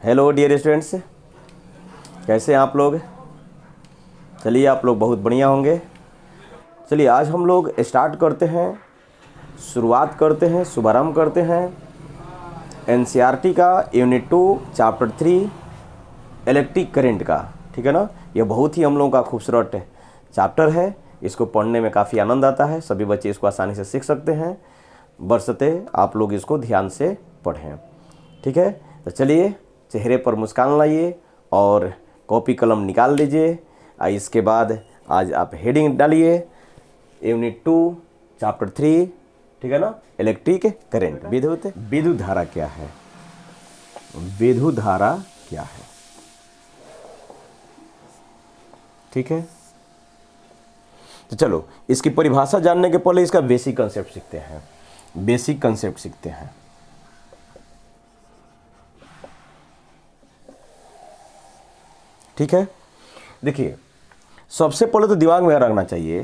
Hello dear students, कैसे हैं आप लोग। चलिए आप लोग बहुत बढ़िया होंगे। चलिए आज हम लोग स्टार्ट करते हैं, शुरुआत करते हैं, शुभारंभ करते हैं एनसीईआरटी का यूनिट 2 चैप्टर 3 इलेक्ट्रिक करंट का। ठीक है ना। यह बहुत ही हम लोगों का खूबसूरत चैप्टर है। इसको पढ़ने में काफ़ी आनंद आता है। सभी बच्चे इसको आसानी से सीख सकते हैं, बशर्ते आप लोग इसको ध्यान से पढ़ें। ठीक है, तो चलिए चेहरे पर मुस्कान लाइए और कॉपी कलम निकाल लीजिए। इसके बाद आज आप हेडिंग डालिए यूनिट 2 चैप्टर 3। ठीक है ना, इलेक्ट्रिक करंट। विद्युत धारा क्या है, विद्युत धारा क्या है। ठीक है, तो चलो इसकी परिभाषा जानने के पहले इसका बेसिक कंसेप्ट सीखते हैं। बेसिक कंसेप्ट सीखते हैं। ठीक है, देखिए सबसे पहले तो दिमाग में रखना चाहिए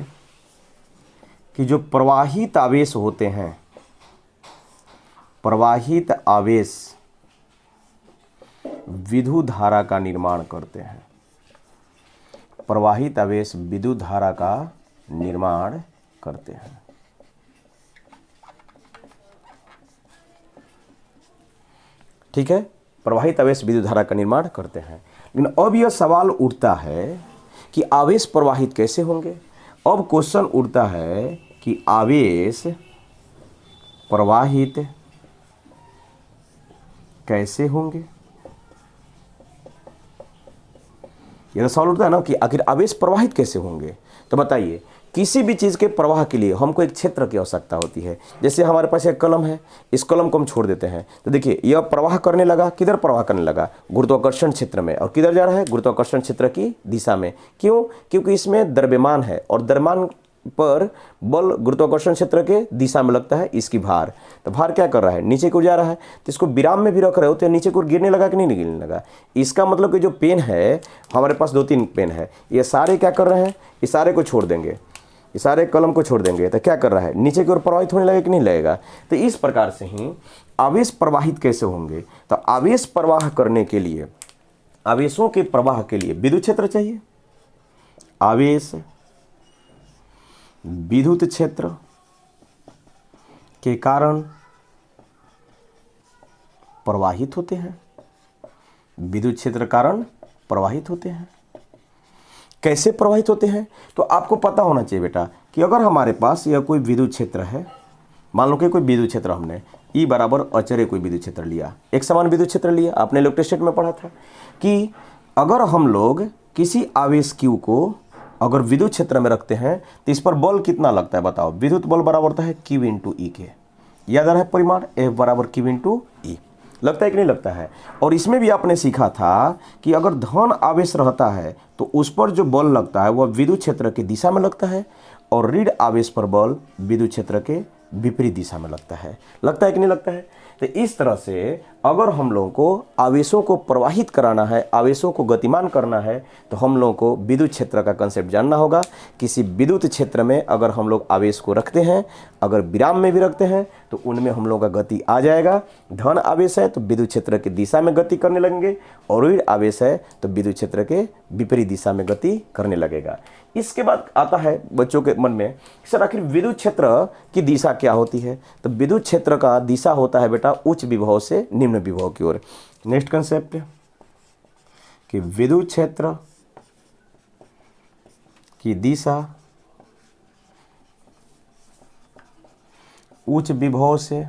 कि जो प्रवाहित आवेश होते हैं, प्रवाहित आवेश विद्युत धारा का निर्माण करते हैं। प्रवाहित आवेश विद्युत धारा का निर्माण करते हैं। ठीक है, प्रवाहित आवेश विद्युत धारा का निर्माण करते हैं। लेकिन अब यह सवाल उठता है कि आवेश प्रवाहित कैसे होंगे। अब क्वेश्चन उठता है कि आवेश प्रवाहित कैसे होंगे। यह सवाल उठता है ना कि आखिर आवेश प्रवाहित कैसे होंगे। तो बताइए, किसी भी चीज़ के प्रवाह के लिए हमको एक क्षेत्र की आवश्यकता होती है। जैसे हमारे पास एक कलम है, इस कलम को हम छोड़ देते हैं तो देखिए यह प्रवाह करने लगा। किधर प्रवाह करने लगा? गुरुत्वाकर्षण क्षेत्र में। और किधर जा रहा है? गुरुत्वाकर्षण क्षेत्र की दिशा में। क्यों? क्योंकि इसमें द्रव्यमान है और द्रव्यमान पर बल गुरुत्वाकर्षण क्षेत्र के दिशा में लगता है। इसकी भार, तो भार क्या कर रहा है? नीचे को जा रहा है। तो इसको विराम में भी रख रहे हो तो नीचे को गिरने लगा कि नहीं गिरने लगा। इसका मतलब कि जो पेन है, हमारे पास 2-3 पेन है, ये सारे क्या कर रहे हैं? इशारे को छोड़ देंगे, इशारे कलम को छोड़ देंगे तो क्या कर रहा है? नीचे की ओर प्रवाहित होने लगेगा कि नहीं लगेगा। तो इस प्रकार से ही आवेश प्रवाहित कैसे होंगे। तो आवेश प्रवाह करने के लिए, आवेशों के प्रवाह के लिए विद्युत क्षेत्र चाहिए। आवेश विद्युत क्षेत्र के कारण प्रवाहित होते हैं। विद्युत क्षेत्र कारण प्रवाहित होते हैं। कैसे प्रवाहित होते हैं? तो आपको पता होना चाहिए बेटा कि अगर हमारे पास यह कोई विद्युत क्षेत्र है, मान लो कि कोई विद्युत क्षेत्र हमने E बराबर अचरे कोई विद्युत क्षेत्र लिया, एक समान विद्युत क्षेत्र लिया। आपने इलेक्ट्रिसिटी में पढ़ा था कि अगर हम लोग किसी आवेश Q को अगर विद्युत क्षेत्र में रखते हैं तो इस पर बल कितना लगता है बताओ। विद्युत बल बराबर होता है Q × E के। याद आ रहा है परिमाण F बराबर Q × E। लगता है कि नहीं लगता है। और इसमें भी आपने सीखा था कि अगर धन आवेश रहता है तो उस पर जो बल लगता है वह विद्युत क्षेत्र की दिशा में लगता है और ऋण आवेश पर बल विद्युत क्षेत्र के विपरीत दिशा में लगता है। लगता है कि नहीं लगता है। तो इस तरह से अगर हम लोगों को आवेशों को प्रवाहित कराना है, आवेशों को गतिमान करना है, तो हम लोगों को विद्युत क्षेत्र का कंसेप्ट जानना होगा। किसी विद्युत क्षेत्र में अगर हम लोग आवेश को रखते हैं, अगर विराम में भी रखते हैं, तो उनमें हम लोगों का गति आ जाएगा। धन आवेश है तो विद्युत क्षेत्र की दिशा में गति करने लगेंगे, और ऋण आवेश है तो विद्युत क्षेत्र के विपरीत दिशा में गति करने लगेगा। इसके बाद आता है बच्चों के मन में, सर आखिर विद्युत क्षेत्र की दिशा क्या होती है। तो विद्युत क्षेत्र का दिशा होता है बेटा उच्च विभव से निम्न विभव की ओर। नेक्स्ट कंसेप्ट कि विद्युत क्षेत्र की दिशा उच्च विभव से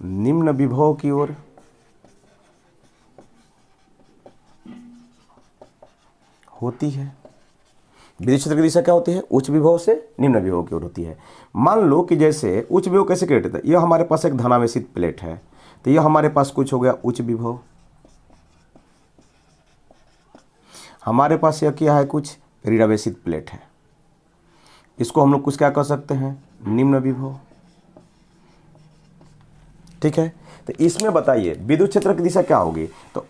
निम्न विभव की ओर होती है। विद्युत क्षेत्र की दिशा क्या होती है? उच्च विभव से निम्न विभव की ओर होती है। मान लो कि जैसे उच्च विभव कैसे क्रिएट होता है, यह हमारे पास एक धनावेशित प्लेट है, तो यह हमारे पास कुछ हो गया उच्च विभव। हमारे पास यह क्या है? कुछ ऋणावेशित प्लेट है, इसको हम लोग कुछ क्या कर सकते हैं? निम्न विभव। ठीक है, तो इसमें बताइए विद्युत क्षेत्र की दिशा क्या होगी। तो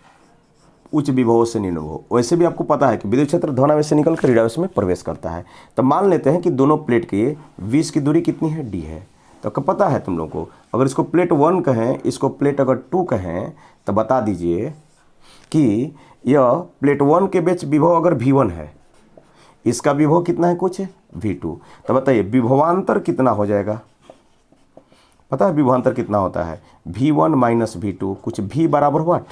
उच्च विभव से निम्न विभव। वैसे भी आपको पता है कि विद्युत क्षेत्र धनावेश से निकलकर ऋणावेश में प्रवेश करता है। तो मान लेते हैं कि दोनों प्लेट के बीच की दूरी कितनी है? D है। तो क्या पता है तुम लोग को, अगर इसको प्लेट 1 कहें, इसको प्लेट अगर 2 कहें, तो बता दीजिए कि यह प्लेट 1 के बीच विभव अगर V1 है, इसका विभव कितना है कुछ V2, तो बताइए विभवांतर कितना हो जाएगा। पता है विभवांतर कितना होता है, V1 माइनस V2, कुछ V बराबर व्हाट।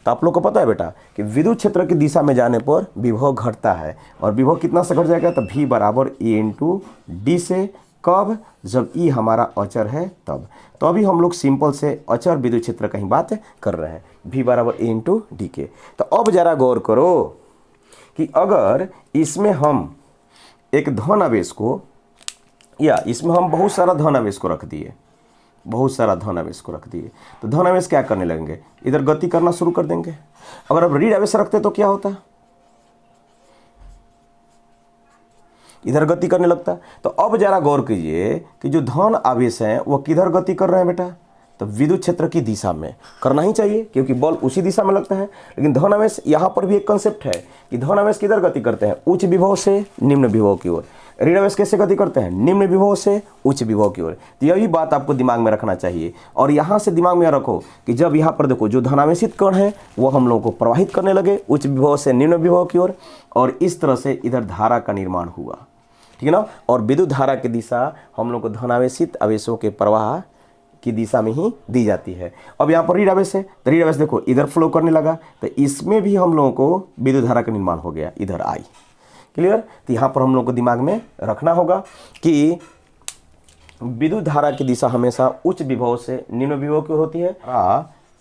तो आप लोग को पता है बेटा कि विद्युत क्षेत्र की दिशा में जाने पर विभव घटता है, और विभव कितना से घट जाएगा, तो V बराबर E इंटू डी से, कब, जब E हमारा अचर है तब। तो अभी हम लोग सिंपल से अचर विद्युत क्षेत्र की बात कर रहे हैं, V बराबर E इंटू डी के। तो अब जरा गौर करो कि अगर इसमें हम एक धन आवेश को, या इसमें हम बहुत सारा धन आवेश को रख दिए, बहुत सारा धन आवेश को रख दिए, तो धन आवेश क्या करने लगेंगे, इधर गति करना शुरू कर देंगे। अगर अब ऋण आवेश रखते तो क्या होता, इधर गति करने लगता। तो अब जरा गौर कीजिए कि जो धन आवेश हैं वो किधर गति कर रहे हैं बेटा, तो विद्युत क्षेत्र की दिशा में करना ही चाहिए, क्योंकि बल उसी दिशा में लगता है। लेकिन धन आवेश, यहाँ पर भी एक कंसेप्ट है कि धन आवेश किधर गति करते हैं, उच्च विभव से निम्न विभव की ओर। ऋण आवेश कैसे गति करते हैं, निम्न विभव से उच्च विभव की ओर। तो यही बात आपको दिमाग में रखना चाहिए, और यहाँ से दिमाग में रखो कि जब यहाँ पर देखो जो धनावेशित कण है वो हम लोगों को प्रवाहित करने लगे उच्च विभव से निम्न विभव की ओर, और इस तरह से इधर धारा का निर्माण हुआ, ठीक है ना। और विद्युत धारा की दिशा हम लोग को धनावेशित आवेशों के प्रवाह की दिशा में ही दी जाती है। अब यहाँ पर ऋण आवेश है, तो ऋण आवेश देखो इधर फ्लो करने लगा, तो इसमें भी हम लोगों को विद्युत धारा का निर्माण हो गया, इधर आई। क्लियर। तो यहाँ पर हम लोग को दिमाग में रखना होगा कि विद्युत धारा की दिशा हमेशा उच्च विभव से निम्न विभव की ओर होती है।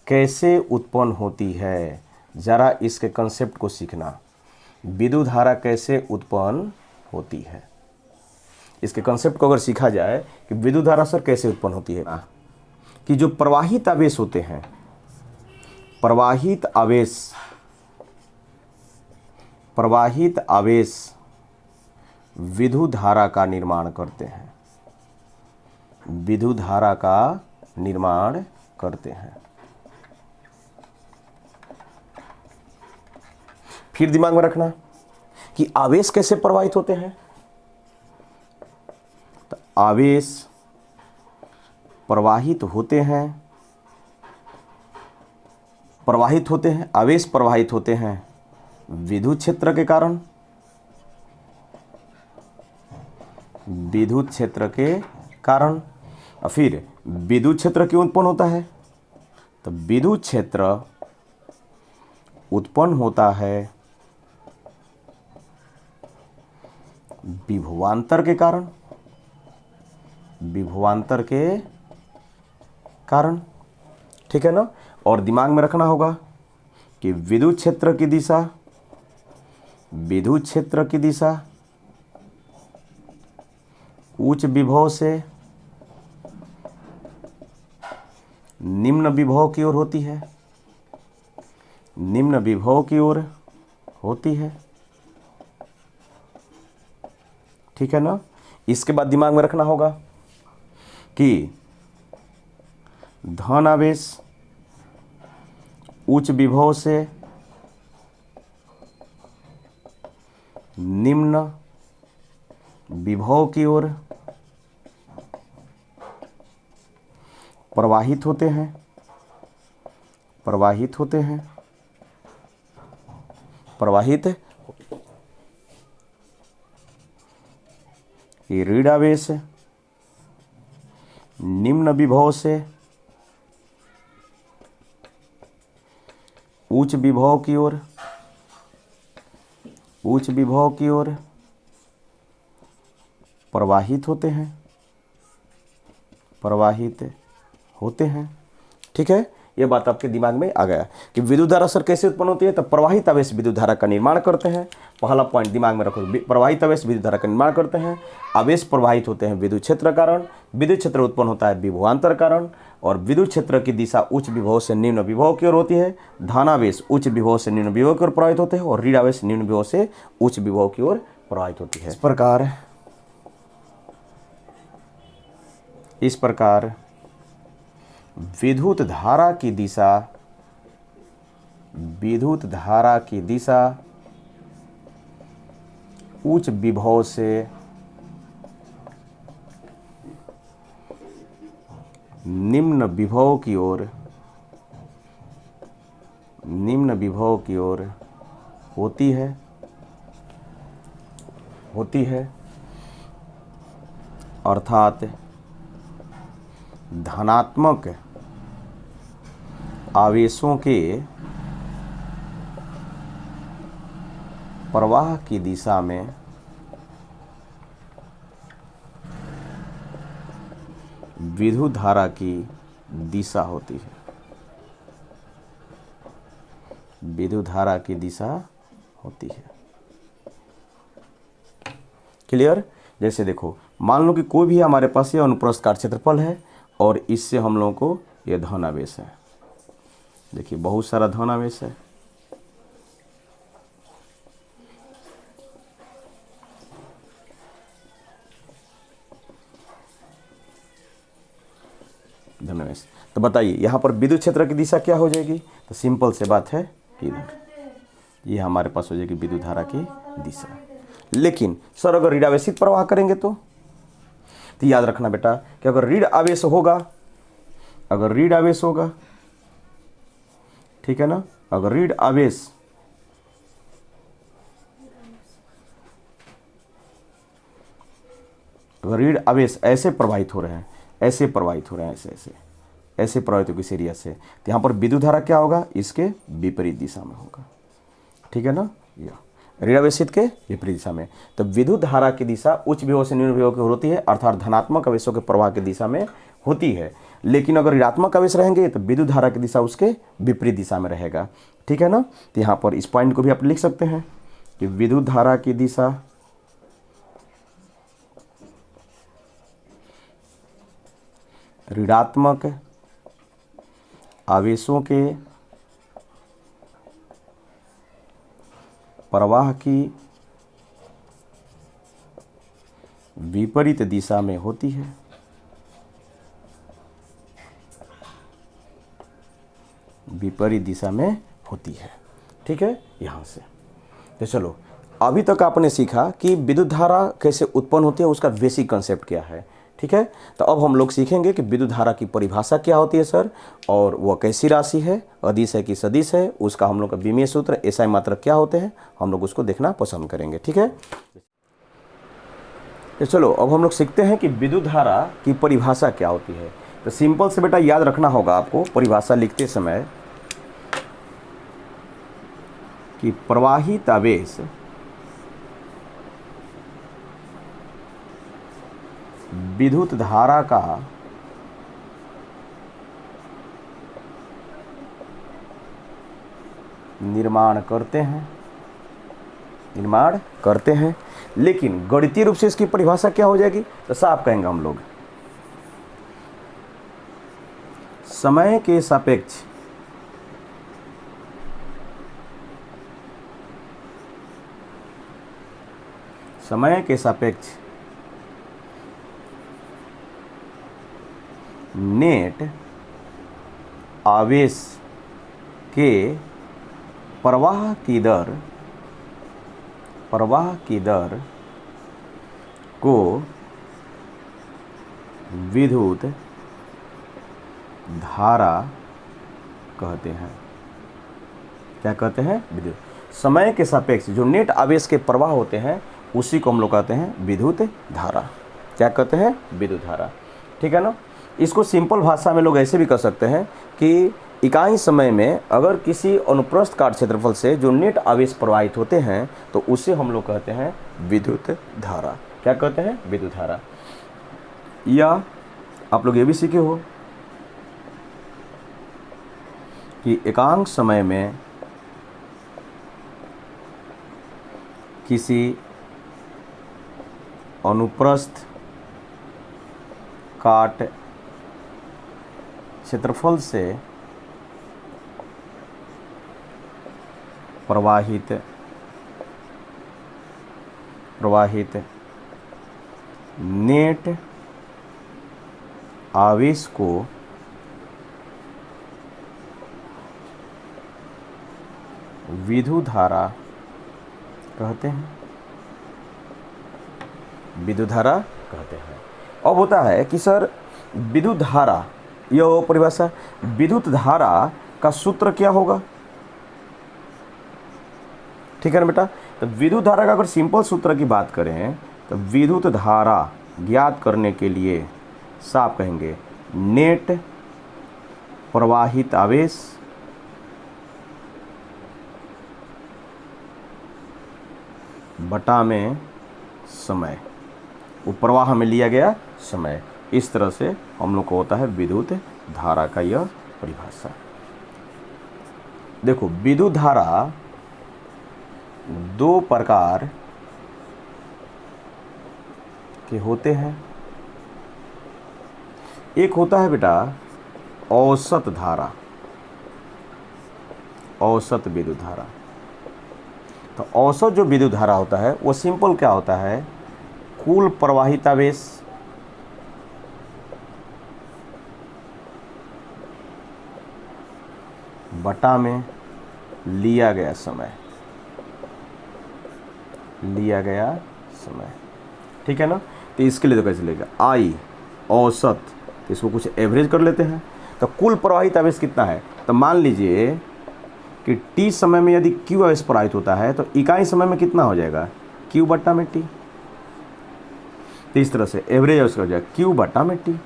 कैसे उत्पन्न होती है, जरा इसके कंसेप्ट को सीखना। विद्युत धारा कैसे उत्पन्न होती है, इसके कंसेप्ट को अगर सीखा जाए कि विद्युत धारा सर कैसे उत्पन्न होती है, कि जो प्रवाहित आवेश होते हैं, प्रवाहित आवेश विद्युत धारा का निर्माण करते हैं, विद्युत धारा का निर्माण करते हैं। फिर दिमाग में रखना कि आवेश कैसे प्रवाहित होते हैं। तो आवेश प्रवाहित होते हैं, आवेश प्रवाहित होते हैं विद्युत क्षेत्र के कारण, विद्युत क्षेत्र के कारण। और फिर विद्युत क्षेत्र क्यों उत्पन्न होता है, तो विद्युत क्षेत्र उत्पन्न होता है विभवांतर के कारण, विभवांतर के कारण, ठीक है ना। और दिमाग में रखना होगा कि विद्युत क्षेत्र की दिशा, विद्युत क्षेत्र की दिशा उच्च विभव से निम्न विभव की ओर होती है, निम्न विभव की ओर होती है, ठीक है ना। इसके बाद दिमाग में रखना होगा कि धन आवेश उच्च विभव से निम्न विभव की ओर प्रवाहित होते हैं, प्रवाहित होते हैं, प्रवाहित। ये ऋण आवेश निम्न विभव से उच्च विभव की ओर, उच्च विभव की ओर प्रवाहित होते हैं, प्रवाहित होते हैं, ठीक है। ये बात आपके दिमाग में आ गया कि विद्युत धारा सर कैसे उत्पन्न होती है, तो प्रवाहित आवेश विद्युत धारा का निर्माण करते हैं। पहला पॉइंट दिमाग में रखो, प्रवाहित आवेश विद्युत धारा का निर्माण करते हैं, आवेश प्रवाहित होते हैं विद्युत क्षेत्र कारण, विद्युत क्षेत्र उत्पन्न होता है विभवांतर कारण, और विद्युत क्षेत्र की दिशा उच्च विभव से निम्न विभव की ओर होती है। धनावेश उच्च विभव से निम्न विभव की ओर प्रवाहित होते हैं, और ऋण आवेश निम्न विभव से उच्च विभव की ओर प्रवाहित होती है। इस प्रकार विद्युत धारा की दिशा, विद्युत धारा की दिशा उच्च विभव से निम्न विभव की ओर होती है अर्थात धनात्मक आवेशों के प्रवाह की दिशा में विद्युत धारा की दिशा होती है। विद्युत धारा की दिशा होती है। क्लियर? जैसे देखो, मान लो कि कोई भी हमारे पास ये अनुप्रस्थ काट क्षेत्रफल है और इससे हम लोगों को ये धनावेश है। देखिए बहुत सारा धनावेश है। धनावेश, तो बताइए यहाँ पर विद्युत क्षेत्र की दिशा क्या हो जाएगी? तो सिंपल से बात है, इधर ये हमारे पास हो जाएगी विद्युत धारा की दिशा। लेकिन सर अगर ऋण आवेशित प्रवाह करेंगे तो याद रखना बेटा कि अगर ऋण आवेश होगा, ठीक है ना, अगर ऋण आवेश ऐसे प्रवाहित हो रहे हैं, ऐसे प्रवाहित हो किसी एरिया से, तो यहाँ पर विद्युत धारा क्या होगा? इसके विपरीत दिशा में होगा। ठीक है ना, या ऋण आवेशित के विपरीत दिशा में। तो विद्युत धारा की दिशा उच्च विभव से निम्न विभव की होती है अर्थात धनात्मक आवेशों के प्रवाह की दिशा में होती है। लेकिन अगर ऋणात्मक आवेश रहेंगे तो विद्युत धारा की दिशा उसके विपरीत दिशा में रहेगा। ठीक है ना, तो यहाँ पर इस पॉइंट को भी आप लिख सकते हैं कि विद्युत धारा की दिशा ऋणात्मक आवेशों के प्रवाह की विपरीत दिशा में होती है। विपरीत दिशा में होती है। ठीक है, यहाँ से तो चलो अभी तक आपने सीखा कि विद्युत धारा कैसे उत्पन्न होती है, उसका बेसिक कंसेप्ट क्या है। ठीक है, तो अब हम लोग सीखेंगे कि विद्युत धारा की परिभाषा क्या होती है सर, और वह कैसी राशि है, अदिश है कि सदिश है, उसका हम लोग का विमीय सूत्र, एसआई मात्रक क्या होते हैं, हम लोग उसको देखना पसंद करेंगे। ठीक है, तो चलो अब हम लोग सीखते हैं कि विद्युत धारा की परिभाषा क्या होती है। तो सिंपल से बेटा याद रखना होगा आपको परिभाषा लिखते समय कि प्रवाहित आवेश विद्युत धारा का निर्माण करते हैं। लेकिन गणितीय रूप से इसकी परिभाषा क्या हो जाएगी? तो साफ कहेंगे हम लोग समय के सापेक्ष नेट आवेश के प्रवाह की दर को विद्युत धारा कहते हैं। क्या कहते हैं? विद्युत। समय के सापेक्ष जो नेट आवेश के प्रवाह होते हैं उसी को हम लोग कहते हैं विद्युत धारा। क्या कहते हैं? विद्युत धारा। ठीक है ना, इसको सिंपल भाषा में लोग ऐसे भी कह सकते हैं कि इकाई समय में अगर किसी अनुप्रस्थ काट क्षेत्रफल से जो नेट आवेश प्रवाहित होते हैं तो उसे हम लोग कहते हैं विद्युत धारा। क्या कहते हैं? विद्युत धारा। या आप लोग ये भी सीखे हो कि एकांक समय में किसी अनुप्रस्थ काट क्षेत्रफल से प्रवाहित नेट आवेश को विद्युत धारा कहते हैं। विद्युत धारा कहते हैं। अब होता है कि सर विद्युत धारा यह हो परिभाषा। विद्युत धारा का सूत्र क्या होगा, ठीक है ना बेटा। तो विद्युत धारा का अगर सिंपल सूत्र की बात करें तो विद्युत धारा ज्ञात करने के लिए साफ कहेंगे नेट प्रवाहित आवेश बटा में समय, वो प्रवाह में लिया गया समय। इस तरह से हम लोग को होता है विद्युत धारा का यह परिभाषा। देखो विद्युत धारा दो प्रकार के होते हैं। एक होता है बेटा औसत धारा, औसत विद्युत धारा। तो औसत जो विद्युत धारा होता है वो सिंपल क्या होता है, कुल प्रवाहित आवेश बटा में लिया गया समय, लिया गया समय, ठीक है ना। तो इसके लिए तो कैसे लेगा, आई औसत, तो इसको कुछ एवरेज कर लेते हैं। तो कुल प्रवाहित आवेश कितना है, तो मान लीजिए कि टी समय में यदि क्यू आवेश प्रवाहित होता है तो इकाई समय में कितना हो जाएगा, क्यू बटा में टी। तो इस तरह से एवरेज आवेश हो जाएगा क्यू बटा में टी।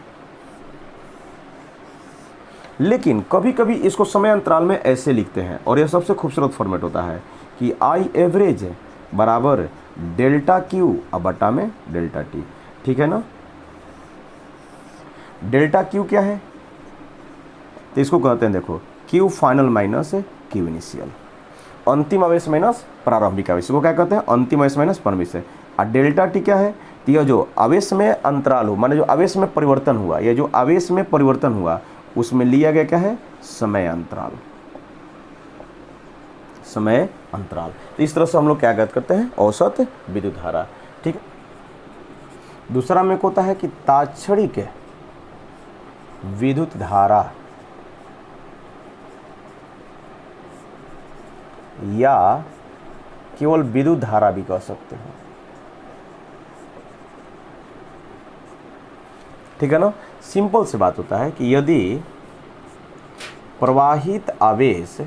लेकिन कभी कभी इसको समय अंतराल में ऐसे लिखते हैं और यह सबसे खूबसूरत फॉर्मेट होता है कि आई एवरेज बराबर डेल्टा क्यू अब बटा में डेल्टा टी, ठीक है ना। डेल्टा क्यू क्या है, तो इसको कहते हैं देखो Q final minus Q initial, अंतिम आवेश माइनस प्रारंभिक आवेश को क्या कहते हैं, अंतिम आवेश माइनस प्रारंभिक से। और डेल्टा टी क्या है, तो यह जो आवेश में अंतराल हो, माने जो आवेश में परिवर्तन हुआ, यह जो आवेश में परिवर्तन हुआ उसमें लिया गया क्या है, समय अंतराल, समय अंतराल। तो इस तरह से हम लोग क्या ज्ञात करते हैं, औसत विद्युत धारा, ठीक है। दूसरा में होता है कि तात्क्षणिक विद्युत धारा या केवल विद्युत धारा भी कह सकते हैं, ठीक है ना। सिंपल से बात होता है कि यदि प्रवाहित आवेश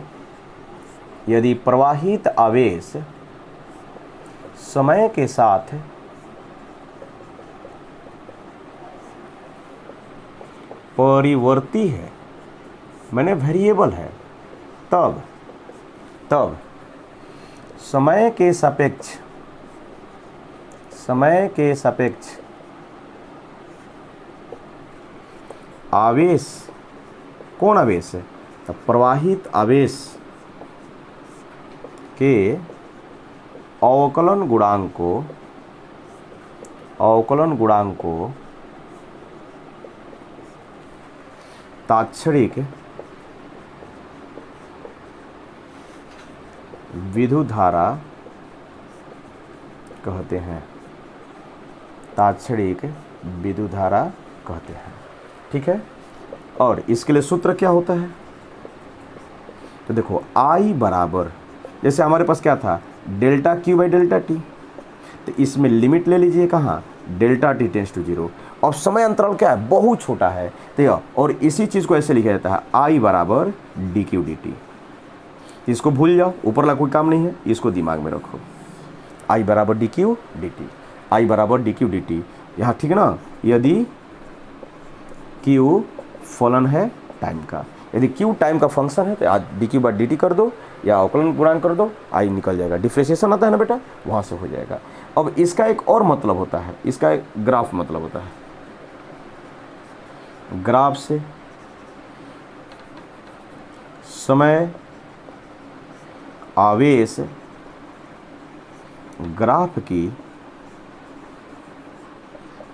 समय के साथ परिवर्ती है, माने वेरिएबल है, तब समय के सापेक्ष आवेश, कौन आवेश है, तो प्रवाहित आवेश के अवकलन गुणांक को तात्क्षणिक विद्युत धारा कहते हैं, तात्क्षणिक विद्युत धारा कहते हैं, ठीक है। और इसके लिए सूत्र क्या होता है, तो देखो आई बराबर, जैसे हमारे पास क्या था delta Q by delta T, तो इसमें लिमिट ले लीजिए कहाँ, delta T tends to zero, और समय अंतराल क्या है, बहुत छोटा है। तो और इसी चीज़ को ऐसे लिखा जाता है आई बराबर डी क्यू डी टी। इसको भूल जाओ, ऊपर ला कोई काम नहीं है, इसको दिमाग में रखो, आई बराबर डी क्यू डी टी, आई बराबर डी क्यू डी टी, यहाँ ठीक है ना। यदि क्यू फलन है टाइम का, यदि क्यू टाइम का फंक्शन है तो आज D Q by D T कर दो या अवकलन गुणांक कर दो, आई निकल जाएगा, डिफ्रेंशिएशन आता है ना बेटा, वहाँ से हो जाएगा। अब इसका एक और मतलब होता है, इसका एक ग्राफ मतलब होता है, ग्राफ से समय आवेश ग्राफ की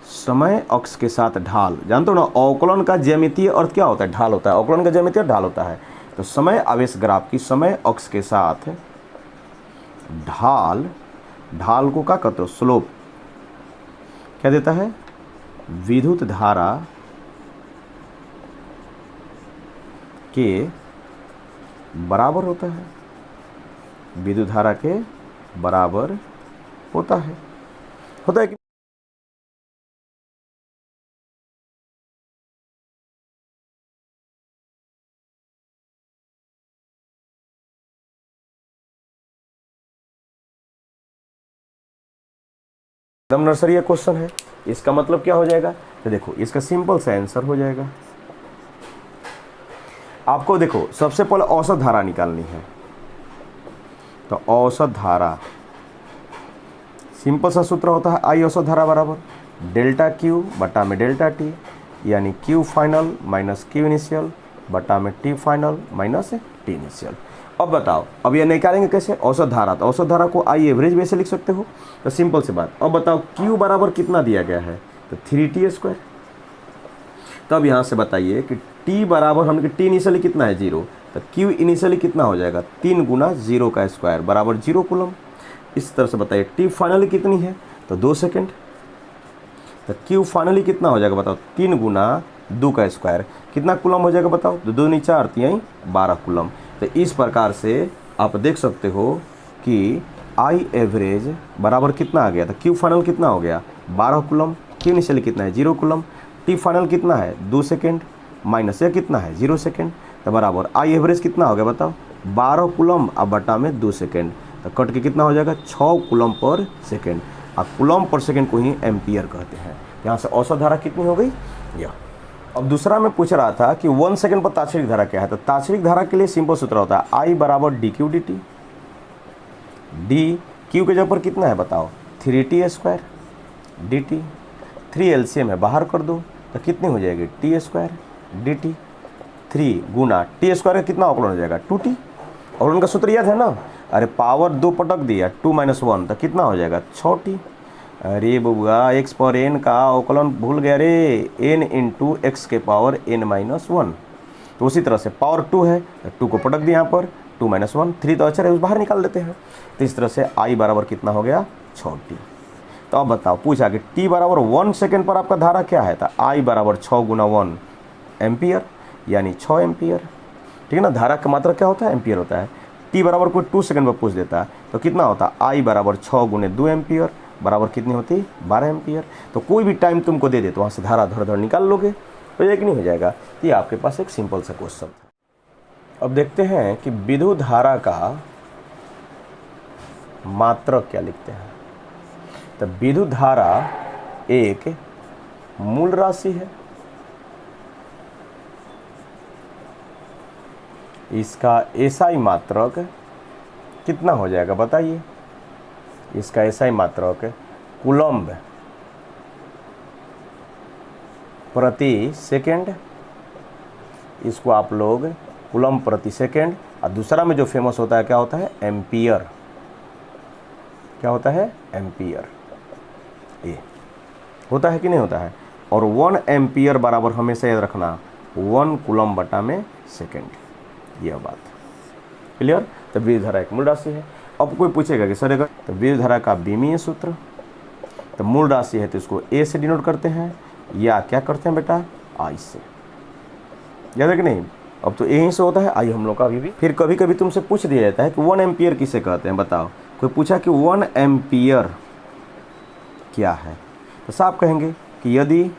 समय अक्ष के साथ ढाल, जानते हो ना, अवकलन का ज्यामितीय अर्थ क्या होता है, ढाल होता है, अवकलन का ज्यामितीय ढाल होता है। तो समय आवेश ग्राफ की समय अक्ष के साथ ढाल को क्या कहते हो, स्लोप, क्या देता है, विद्युत धारा के बराबर होता है, विद्युत धारा के बराबर होता है कि एकदम नर्सरी का क्वेश्चन है। इसका मतलब क्या हो जाएगा, तो देखो इसका सिंपल सा आंसर हो जाएगा। आपको देखो सबसे पहले औसत धारा निकालनी है, तो औसत धारा सिंपल सा सूत्र होता है आई औसत धारा बराबर डेल्टा क्यू बटा में डेल्टा टी, यानी Q final minus Q initial बटा में T final minus T initial. अब बताओ, अब ये निकालेंगे कैसे, औसत धारा, तो औसत धारा को आई एवरेज वैसे लिख सकते हो, तो सिंपल सी बात। अब बताओ क्यू बराबर कितना दिया गया है, तो 3t²। तो अब यहाँ से बताइए कि t बराबर हमने टी इनिशियली कितना है 0, तो क्यू इनिशियली कितना हो जाएगा 3 गुना 0 का स्क्वायर बराबर 0 कूलम। इस तरह से बताइए टी फाइनली कितनी है, तो 2 सेकेंड। तो क्यू फाइनली कितना हो जाएगा बताओ, 3 गुना 2 का स्क्वायर कितना कूलम हो जाएगा बताओ, तो 2 × 4 = 12 कूलम। तो इस प्रकार से आप देख सकते हो कि आई एवरेज बराबर कितना आ गया था, क्यू फाइनल कितना हो गया 12 कूलम, क्यू इनिशियल कितना है 0 कूलम, टी फाइनल कितना है 2 सेकेंड माइनस यह कितना है 0 सेकेंड, तो बराबर आई एवरेज कितना हो गया बताओ 12 कूलम अब बटा में 2 सेकेंड, तो कट के कितना हो जाएगा 6 कूलम पर सेकेंड। और कूलम पर सेकेंड को ही एम्पियर कहते हैं। यहाँ से औसत धारा कितनी हो गई यह। अब दूसरा मैं पूछ रहा था कि 1 सेकेंड पर तात्क्षणिक धारा क्या है, तो तात्क्षणिक धारा के लिए सिंपल सूत्र होता है आई बराबर dq dt। डी क्यू के जगह पर कितना है बताओ 3t² dt, 3 LCM है बाहर कर दो तो कितनी हो जाएगी t² dt, 3 गुना t² का कितना अवकलन हो जाएगा 2t। अवकलन का सूत्र याद है ना, अरे पावर 2 पटक दिया 2 - 1 तो कितना हो जाएगा 6t। अरे बबुआ x पर n का अवकलन भूल गया रे, n × x के पावर n - 1। तो उसी तरह से पावर 2 है, 2 को पटक दिया यहाँ पर 2 - 1, 3 तो अच्छा है उस बाहर निकाल देते हैं। तो इस तरह से i बराबर कितना हो गया 6t। तो अब बताओ पूछा कि t बराबर 1 सेकेंड पर आपका धारा क्या है, तो i बराबर 6 गुना 1 एम्पियर, यानी 6 एम्पियर। ठीक है ना, धारा का मात्रा क्या होता है एम्पियर होता है। t बराबर कोई 2 सेकेंड पर पूछ देता है तो कितना होता है i बराबर 6 गुने 2 एम्पियर बराबर कितनी होती 12 एम्पियर। तो कोई भी टाइम तुमको दे दे तो वहाँ से धारा धड़ धड़ निकाल लोगे, हो जाएगा कि नहीं हो जाएगा। ये आपके पास एक सिंपल सा क्वेश्चन था। अब देखते हैं कि विद्युत धारा का मात्रक क्या लिखते हैं। तो विद्युत धारा एक मूल राशि है, इसका एसआई मात्रक कितना हो जाएगा बताइए। इसका एसआई मात्रक कूलम्ब प्रति सेकेंड, इसको आप लोग कूलम्ब प्रति सेकेंड, और दूसरा में जो फेमस होता है क्या होता है एम्पियर। क्या होता है एम्पियर, ये होता है कि नहीं होता है। और 1 एम्पियर बराबर हमेशा याद रखना 1 कूलम्ब बटा में सेकेंड, यह बात क्लियर। तो विद्युत धारा एक मूल राशि है। अब कोई पूछेगा कि सर अगर तो विद्युत धारा का बीमीय सूत्र, तो मूल राशि है तो इसको ए से डिनोट करते हैं या क्या करते हैं बेटा आई से, याद है कि नहीं। अब तो यहीं से होता है आई हम लोग का अभी भी। फिर कभी कभी तुमसे पूछ दिया जाता है कि 1 एम्पियर किसे कहते हैं बताओ। कोई पूछा कि 1 एम्पियर क्या है, तो साफ कहेंगे कि यदि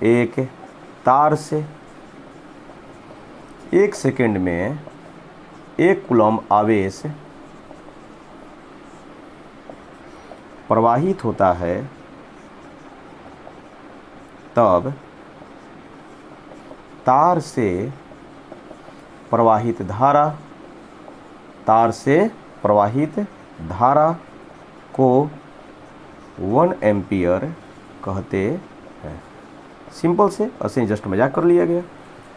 एक तार से 1 सेकेंड में 1 कूलम्ब आवेश प्रवाहित होता है तब तार से प्रवाहित धारा को 1 एम्पियर कहते हैं। सिंपल से ऐसे जस्ट मजाक कर लिया गया,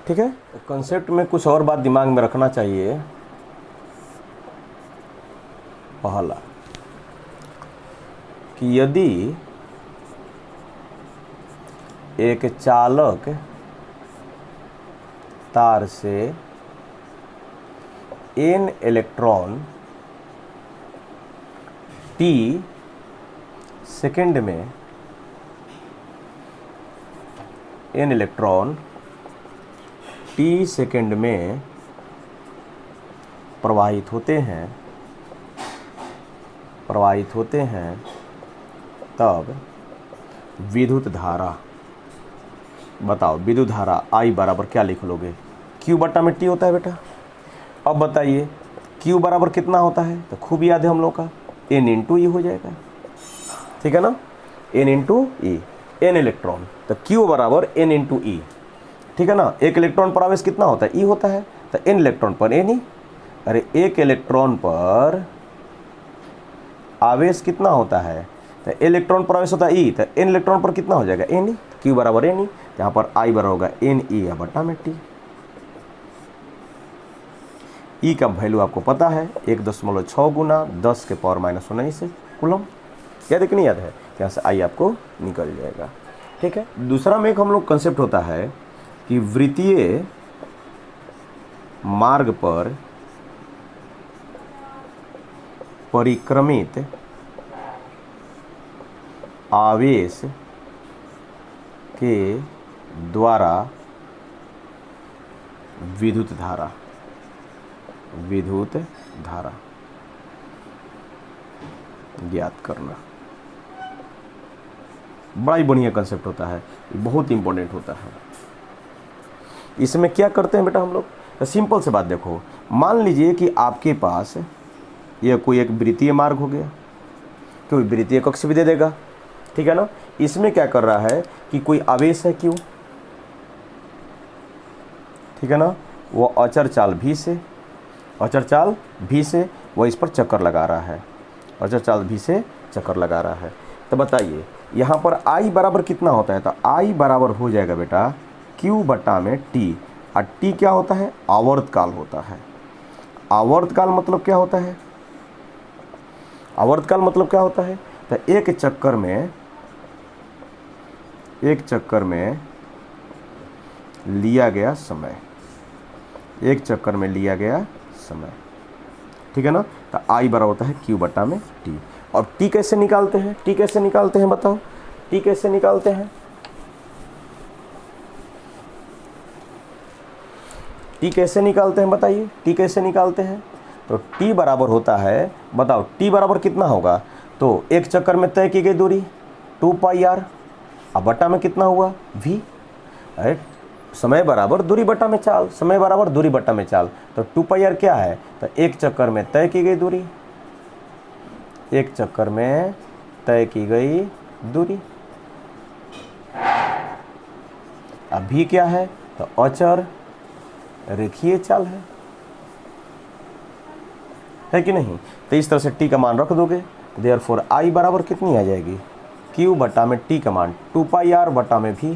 ठीक है। कंसेप्ट में कुछ और बात दिमाग में रखना चाहिए। पहला कि यदि एक चालक तार से n इलेक्ट्रॉन t सेकेंड में n इलेक्ट्रॉन t सेकेंड में प्रवाहित होते हैं तब विद्युत धारा, बताओ विद्युत धारा I बराबर क्या लिख लोगे, Q बटा में T होता है बेटा। अब बताइए Q बराबर कितना होता है, तो खूब याद है हम लोग का n इंटू ई हो जाएगा, ठीक है ना, n इंटू ई, n इलेक्ट्रॉन, तो q बराबर n इंटू ई, ठीक है ना। एक इलेक्ट्रॉन पर आवेश कितना होता है, ई होता है, तो n इलेक्ट्रॉन पर n ई, अरे एक इलेक्ट्रॉन पर आवेश कितना होता है, तो इलेक्ट्रॉन पर आवेश होता है ई, तो n इलेक्ट्रॉन पर कितना हो जाएगा, n ई, q बराबर n ई, यहाँ पर I बराबर होगा n ई बटा में t। ई का वैल्यू आपको पता है 1.6 गुना 10 के पावर -19 कूलम, याद है कि नहीं याद है, यहाँ से I आपको निकल जाएगा, ठीक है। दूसरा में एक हम लोग कंसेप्ट होता है कि वृत्तीय मार्ग पर परिक्रमित आवेश के द्वारा विद्युत धारा ज्ञात करना, बड़ा ही बढ़िया कंसेप्ट होता है, बहुत इंपॉर्टेंट होता है। इसमें क्या करते हैं बेटा हम लोग, तो सिंपल से बात देखो, मान लीजिए कि आपके पास यह कोई एक वृत्तीय मार्ग हो गया, कोई वृत्तीय कक्ष भी दे देगा, ठीक है ना। इसमें क्या कर रहा है कि कोई आवेश है क्यू, ठीक है ना, वो अचर चाल भी से वो इस पर चक्कर लगा रहा है, अचर चाल भी से चक्कर लगा रहा है। तो बताइए यहाँ पर I बराबर कितना होता है, तो I बराबर हो जाएगा बेटा Q बटा में T, और T क्या होता है, आवर्तकाल होता है। आवर्तकाल मतलब क्या होता है, आवर्तकाल मतलब क्या होता है, तो एक चक्कर में लिया गया समय, एक चक्कर में लिया गया समय, ठीक है ना। तो I बराबर होता है Q बटा में T। और T कैसे निकालते हैं, T कैसे निकालते हैं बताओ, T कैसे निकालते हैं, T कैसे निकालते हैं बताइए, T कैसे निकालते हैं। तो T बराबर होता है, बताओ T बराबर कितना होगा, तो एक चक्कर में तय की गई दूरी 2 पाई r, अब बटा में कितना हुआ v, अरे समय बराबर दूरी बटा में चाल, समय बराबर दूरी बटा में चाल, तो 2 पाई r क्या है, तो एक चक्कर में तय की गई दूरी, एक चक्कर में तय की गई दूरी। अब v क्या है, तो अचर रेखीय चाल है कि नहीं। तो इस तरह से t का मान रख दोगे, देयरफॉर I बराबर कितनी आ जाएगी, Q बटा में T का मान 2 पाई r बटा में v,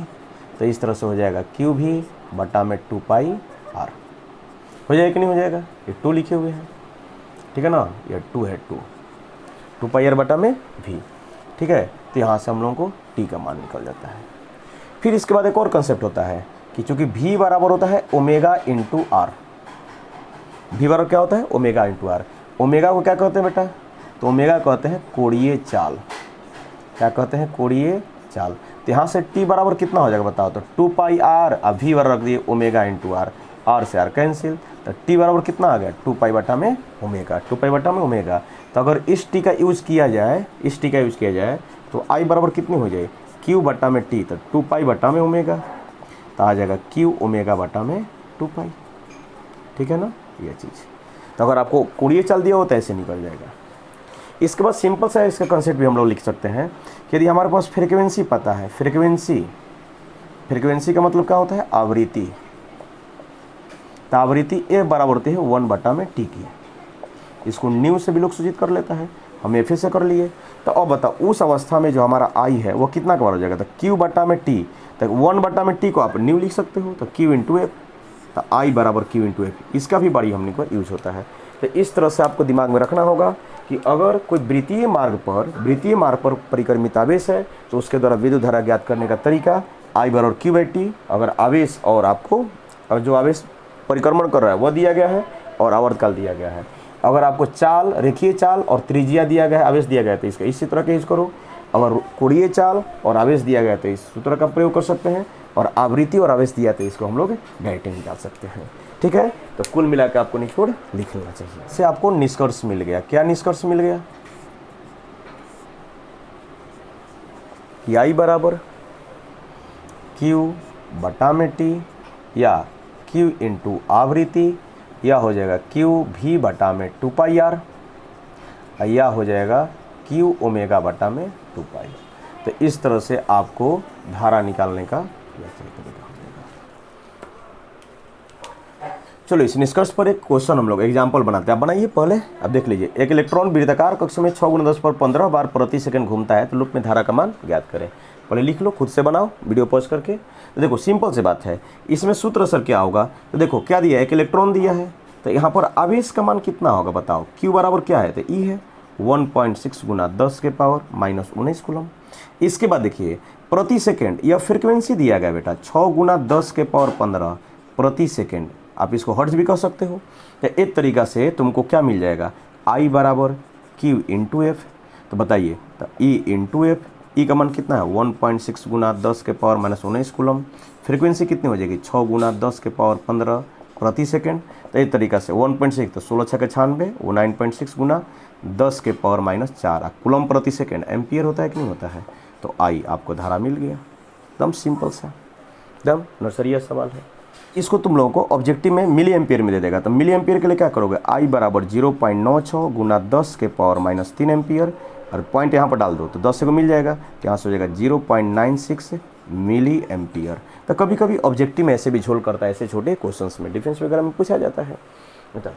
तो इस तरह से हो जाएगा Q भी बटा में 2 पाई r, हो जाएगा कि नहीं हो जाएगा, ये 2 लिखे हुए हैं, ठीक है ना, ये 2 है, 2 पाई r बटा में v, ठीक है। तो यहाँ से हम लोगों को t का मान निकल जाता है। फिर इसके बाद एक और कंसेप्ट होता है कि चूंकि v बराबर होता है ओमेगा इंटू r, v बराबर क्या होता है, ओमेगा इंटू r। ओमेगा को क्या कहते हैं बेटा, तो ओमेगा कहते हैं कोणीय चाल, क्या कहते हैं, कोणीय चाल। तो यहाँ से t बराबर कितना हो जाएगा बताओ, तो 2 पाई r, अब v बराबर रख दिए ओमेगा इंटू r, r से r कैंसिल, तो t बराबर कितना आ गया, 2 पाई बटा में ओमेगा, 2 पाई बटा में ओमेगा। तो अगर इस t का यूज़ किया जाए, इस t का यूज़ किया जाए तो I बराबर कितनी हो जाए, q बटा में t, तो 2 पाई बटा में ओमेगा, तो आ जाएगा q ओमेगा बटा में 2 पाई, ठीक है ना, ये चीज़। तो अगर आपको कोणीय चाल दिया हो तो ऐसे निकल जाएगा। इसके बाद सिंपल सा इसका कंसेप्ट भी हम लोग लिख सकते हैं कि यदि हमारे पास फ्रीक्वेंसी पता है, फ्रीक्वेंसी का मतलब क्या होता है, आवृत्ति, तो आवृत्ति ए बराबर होती है 1 बटा में टी की, इसको न्यू से भी लोग सूचित कर लेता है, हम एफ से कर लिए। तो अब बताओ उस अवस्था में जो हमारा आई है वो कितना का बार हो जाएगा, तो क्यू बटा में टी, तो 1 बटा में टी को आप न्यू लिख सकते हो, तो क्यू इंटू एफ, तो आई बराबर क्यू इंटू एफ, इसका भी बड़ी हमने को यूज होता है। तो इस तरह से आपको दिमाग में रखना होगा कि अगर कोई वृत्तीय मार्ग पर परिक्रमित आवेश है तो उसके द्वारा विद्युत धारा ज्ञात करने का तरीका आई बराबर क्यू बाई टी। अगर आवेश और आपको और जो आवेश परिक्रमण कर रहा है वह दिया गया है और आवर्तकाल दिया गया है, अगर आपको चाल, रेखीय चाल और त्रिज्या दिया गया है, आवेश दिया गया है तो इसका इसी तरह का यूज करो, अगर कोणीय चाल और आवेश दिया गया तो इस सूत्र का प्रयोग कर सकते हैं, और आवृत्ति और आवेश दिया तो इसको हम लोग डायरेक्ट निकाल सकते हैं, ठीक है। तो कुल मिलाकर आपको निचोड़ लिख लेना चाहिए। से आपको निष्कर्ष मिल गया, क्या निष्कर्ष मिल गया कि आई बराबर क्यू बटा में टी या क्यू इंटू आवृत्ति, या हो जाएगा क्यू भी बटा में 2 पाई आर। या हो जाएगा क्यू ओमेगा बटा में 2 पाई। तो इस तरह से आपको धारा निकालने का यह सही तरीका हो जाएगा। चलो इस निष्कर्ष पर एक क्वेश्चन हम लोग एग्जाम्पल बनाते हैं। आप बनाइए पहले। अब देख लीजिए, एक इलेक्ट्रॉन वृत्ताकार कक्ष में 6 × 10 पर 15 बार प्रति सेकंड घूमता है, तो लूप में धारा का मान ज्ञात करें। पहले लिख लो, खुद से बनाओ वीडियो पॉज करके। तो देखो सिंपल से बात है, इसमें सूत्र सर क्या होगा, तो देखो क्या दिया है, एक इलेक्ट्रॉन दिया है, तो यहाँ पर आवेश का मान कितना होगा बताओ। क्यू बराबर क्या है, तो ई है 1.6 × 10 के पावर -19 कूलम। इसके बाद देखिए प्रति सेकेंड, यह फ्रिक्वेंसी दिया गया बेटा 6 × 10 के पावर 15 प्रति सेकेंड, आप इसको हर्ट्ज भी कह सकते हो। तो एक तरीका से तुमको क्या मिल जाएगा, आई बराबर क्यू इंटू एफ। तो बताइए, तो ई इंटू एफ, ई का मान कितना है 1.6 × 10 के पावर -19 कूलम। फ्रीक्वेंसी कितनी हो जाएगी 6 × 10 के पावर 15 प्रति सेकेंड। तो एक तरीका से 1.6 तो 16 × 6 = 96, वो 9.6 × 10 के पावर -4 कूलम प्रति सेकेंड एम्पियर होता है कि नहीं होता है। तो आई आपको धारा मिल गया। एकदम सिंपल सा, एकदम नर्सरिया सवाल है। इसको तुम लोगों को ऑब्जेक्टिव में मिली एम्पियर में दे देगा। तो मिली एम्पियर के लिए क्या करोगे, आई बराबर 0.96 × 10 के पावर -3 एम्पियर, और पॉइंट यहाँ पर डाल दो तो 10 से को मिल जाएगा, तो यहाँ से हो जाएगा 0.96 मिली एम्पियर। तो कभी कभी ऑब्जेक्टिव में ऐसे भी झोल करता है, ऐसे छोटे क्वेश्चंस में डिफेंस वगैरह में पूछा जाता है। बताइए।